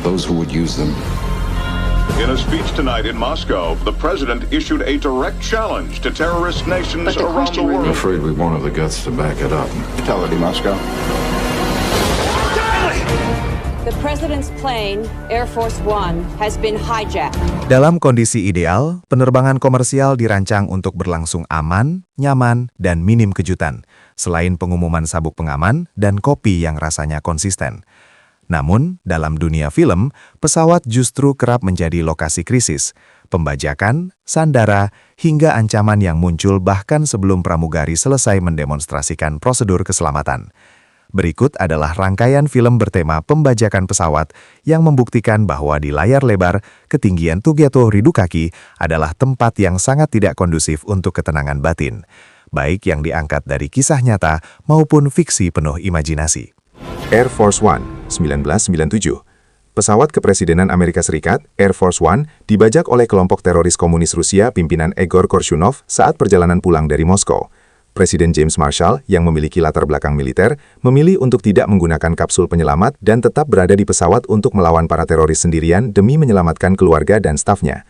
those who would use them. In a speech tonight in Moscow, the president issued a direct challenge to terrorist nations around the world. I'm afraid we won't have the guts to back it up. Tell it in Moscow. The president's plane, Air Force One, has been hijacked. Dalam kondisi ideal, penerbangan komersial dirancang untuk berlangsung aman, nyaman, dan minim kejutan, selain pengumuman sabuk pengaman dan kopi yang rasanya konsisten. Namun, dalam dunia film, pesawat justru kerap menjadi lokasi krisis, pembajakan, sandara, hingga ancaman yang muncul bahkan sebelum pramugari selesai mendemonstrasikan prosedur keselamatan. Berikut adalah rangkaian film bertema pembajakan pesawat yang membuktikan bahwa di layar lebar, ketinggian Tugeto Ridukaki adalah tempat yang sangat tidak kondusif untuk ketenangan batin, baik yang diangkat dari kisah nyata maupun fiksi penuh imajinasi. Air Force One, 1997. Pesawat kepresidenan Amerika Serikat, Air Force One, dibajak oleh kelompok teroris komunis Rusia pimpinan Egor Korshunov saat perjalanan pulang dari Moskow. Presiden James Marshall, yang memiliki latar belakang militer, memilih untuk tidak menggunakan kapsul penyelamat dan tetap berada di pesawat untuk melawan para teroris sendirian demi menyelamatkan keluarga dan stafnya.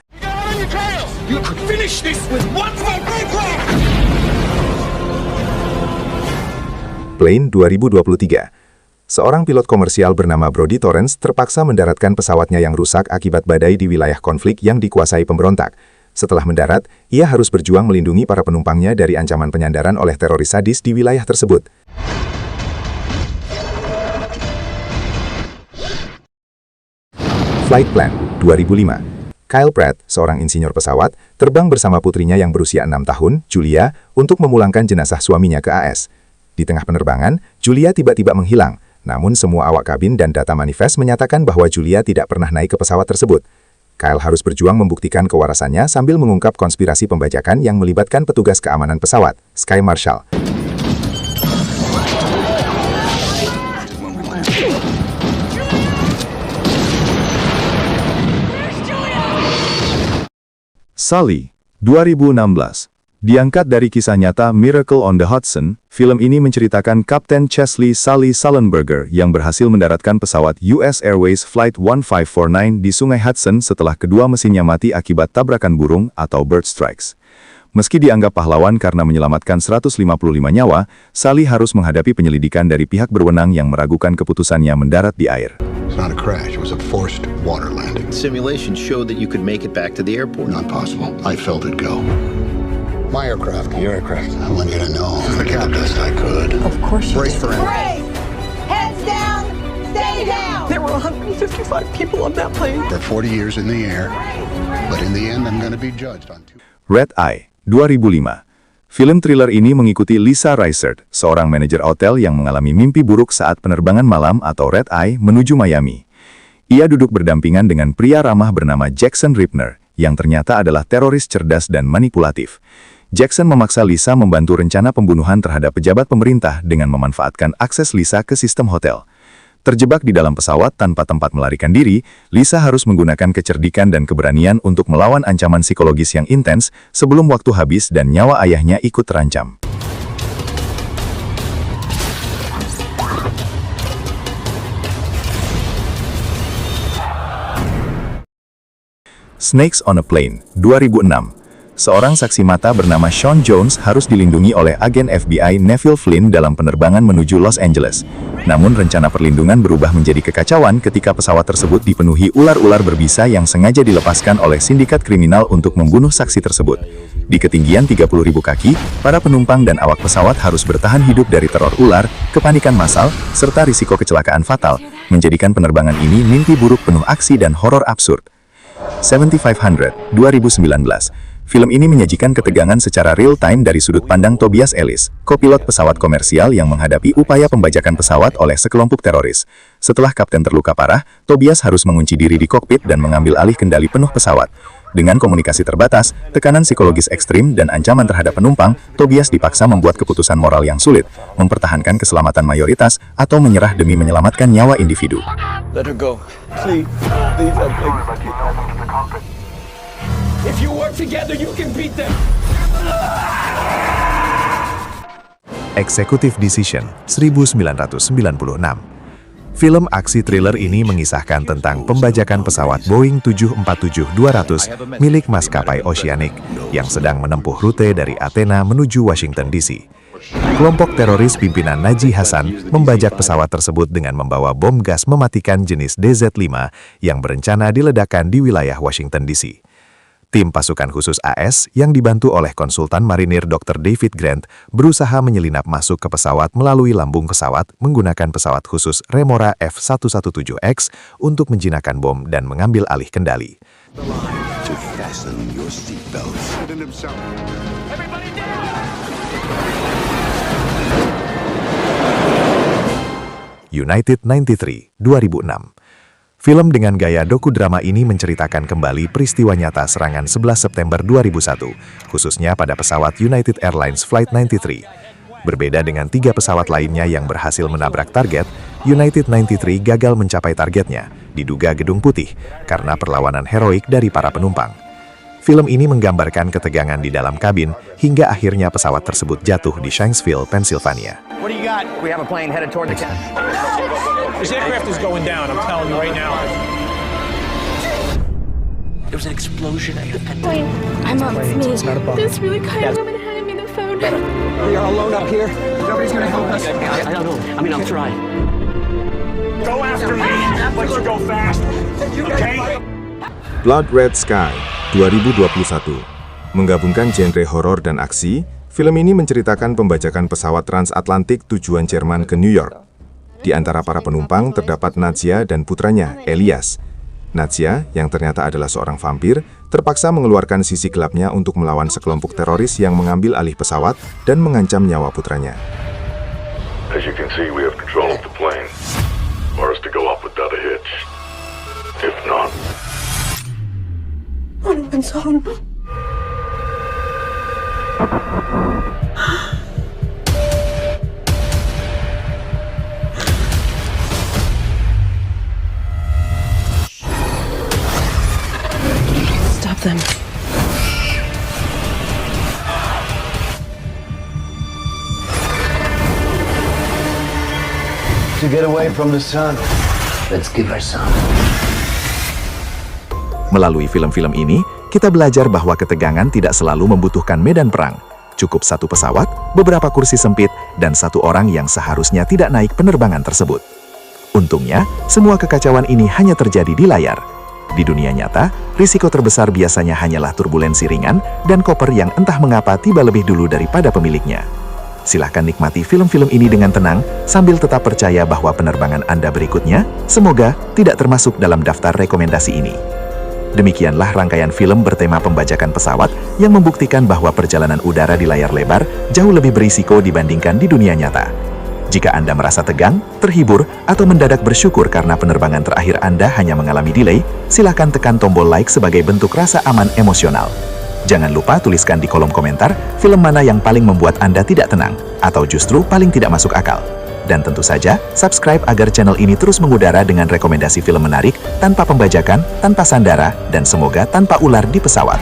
Plane 2023. Seorang pilot komersial bernama Brody Torrance terpaksa mendaratkan pesawatnya yang rusak akibat badai di wilayah konflik yang dikuasai pemberontak. Setelah mendarat, ia harus berjuang melindungi para penumpangnya dari ancaman penyandaran oleh teroris sadis di wilayah tersebut. Flight Plan 2005. Kyle Pratt, seorang insinyur pesawat, terbang bersama putrinya yang berusia 6 tahun, Julia, untuk memulangkan jenazah suaminya ke AS. Di tengah penerbangan, Julia tiba-tiba menghilang. Namun semua awak kabin dan data manifest menyatakan bahwa Julia tidak pernah naik ke pesawat tersebut. Kyle harus berjuang membuktikan kewarasannya sambil mengungkap konspirasi pembajakan yang melibatkan petugas keamanan pesawat, Sky Marshal. Sully, 2016. Diangkat dari kisah nyata Miracle on the Hudson, film ini menceritakan Kapten Chesley Sully Sullenberger yang berhasil mendaratkan pesawat US Airways Flight 1549 di Sungai Hudson setelah kedua mesinnya mati akibat tabrakan burung atau bird strikes. Meski dianggap pahlawan karena menyelamatkan 155 nyawa, Sully harus menghadapi penyelidikan dari pihak berwenang yang meragukan keputusannya mendarat di air. It's not a crash, it was a forced water landing. Simulation showed that you could make it back to the airport. Not possible. I felt it go. My aircraft. Your aircraft. I want you to know I did the best I could. Of course you Brace did. for impact. Brace! Heads down! Stay down! There were 155 people on that plane. For 40 years in the air, but in the end I'm going to be judged on 2. Red Eye, 2005. Film thriller ini mengikuti Lisa Reisert, seorang manajer hotel yang mengalami mimpi buruk saat penerbangan malam atau Red Eye menuju Miami. Ia duduk berdampingan dengan pria ramah bernama Jackson Ripner, yang ternyata adalah teroris cerdas dan manipulatif. Jackson memaksa Lisa membantu rencana pembunuhan terhadap pejabat pemerintah dengan memanfaatkan akses Lisa ke sistem hotel. Terjebak di dalam pesawat tanpa tempat melarikan diri, Lisa harus menggunakan kecerdikan dan keberanian untuk melawan ancaman psikologis yang intens sebelum waktu habis dan nyawa ayahnya ikut terancam. Snakes on a Plane, 2006. Seorang saksi mata bernama Sean Jones harus dilindungi oleh agen FBI Neville Flynn dalam penerbangan menuju Los Angeles. Namun rencana perlindungan berubah menjadi kekacauan ketika pesawat tersebut dipenuhi ular-ular berbisa yang sengaja dilepaskan oleh sindikat kriminal untuk membunuh saksi tersebut. Di ketinggian 30.000 kaki, para penumpang dan awak pesawat harus bertahan hidup dari teror ular, kepanikan massal, serta risiko kecelakaan fatal, menjadikan penerbangan ini mimpi buruk penuh aksi dan horor absurd. 7500, 2019. Film ini menyajikan ketegangan secara real-time dari sudut pandang Tobias Ellis, kopilot pesawat komersial yang menghadapi upaya pembajakan pesawat oleh sekelompok teroris. Setelah kapten terluka parah, Tobias harus mengunci diri di kokpit dan mengambil alih kendali penuh pesawat. Dengan komunikasi terbatas, tekanan psikologis ekstrim, dan ancaman terhadap penumpang, Tobias dipaksa membuat keputusan moral yang sulit, mempertahankan keselamatan mayoritas atau menyerah demi menyelamatkan nyawa individu. Let her go. Please. Please, I beg you. If you work together, you can beat them. Executive Decision, 1996. Film aksi thriller ini mengisahkan tentang pembajakan pesawat Boeing 747-200 milik maskapai Oceanic yang sedang menempuh rute dari Athena menuju Washington DC. Kelompok teroris pimpinan Najih Hasan membajak pesawat tersebut dengan membawa bom gas mematikan jenis DZ-5 yang berencana diledakkan di wilayah Washington DC. Tim pasukan khusus AS yang dibantu oleh konsultan marinir Dr. David Grant berusaha menyelinap masuk ke pesawat melalui lambung pesawat menggunakan pesawat khusus Remora F-117X untuk menjinakkan bom dan mengambil alih kendali. United 93, 2006. Film dengan gaya dokudrama ini menceritakan kembali peristiwa nyata serangan 11 September 2001, khususnya pada pesawat United Airlines Flight 93. Berbeda dengan 3 pesawat lainnya yang berhasil menabrak target, United 93 gagal mencapai targetnya, diduga Gedung Putih, karena perlawanan heroik dari para penumpang. Film ini menggambarkan ketegangan di dalam kabin hingga akhirnya pesawat tersebut jatuh di Shanksville, Pennsylvania. What do you got? We have a plane headed toward the town. This aircraft is going down, I'm telling you right now. There was an explosion. I'm on me. This really kind woman handed me the phone. We are alone up here. Nobody's gonna help us. I don't know. I mean, I'll try. Go after me, but you go fast. Okay? Blood Red Sky, 2021. Menggabungkan genre horor dan aksi, film ini menceritakan pembajakan pesawat transatlantik tujuan Jerman ke New York. Di antara para penumpang terdapat Nadia dan putranya, Elias. Nadia, yang ternyata adalah seorang vampir, terpaksa mengeluarkan sisi gelapnya untuk melawan sekelompok teroris yang mengambil alih pesawat dan mengancam nyawa putranya. As you can see, we have control of the plane. For us to go up without a hitch. If not... Stop them. To get away from the sun, let's give her some. Melalui film-film ini, kita belajar bahwa ketegangan tidak selalu membutuhkan medan perang. Cukup satu pesawat, beberapa kursi sempit, dan satu orang yang seharusnya tidak naik penerbangan tersebut. Untungnya, semua kekacauan ini hanya terjadi di layar. Di dunia nyata, risiko terbesar biasanya hanyalah turbulensi ringan dan koper yang entah mengapa tiba lebih dulu daripada pemiliknya. Silahkan nikmati film-film ini dengan tenang, sambil tetap percaya bahwa penerbangan Anda berikutnya, semoga tidak termasuk dalam daftar rekomendasi ini. Demikianlah rangkaian film bertema pembajakan pesawat yang membuktikan bahwa perjalanan udara di layar lebar jauh lebih berisiko dibandingkan di dunia nyata. Jika Anda merasa tegang, terhibur, atau mendadak bersyukur karena penerbangan terakhir Anda hanya mengalami delay, silakan tekan tombol like sebagai bentuk rasa aman emosional. Jangan lupa tuliskan di kolom komentar film mana yang paling membuat Anda tidak tenang, atau justru paling tidak masuk akal. Dan tentu saja, subscribe agar channel ini terus mengudara dengan rekomendasi film menarik, tanpa pembajakan, tanpa sandara, dan semoga tanpa ular di pesawat.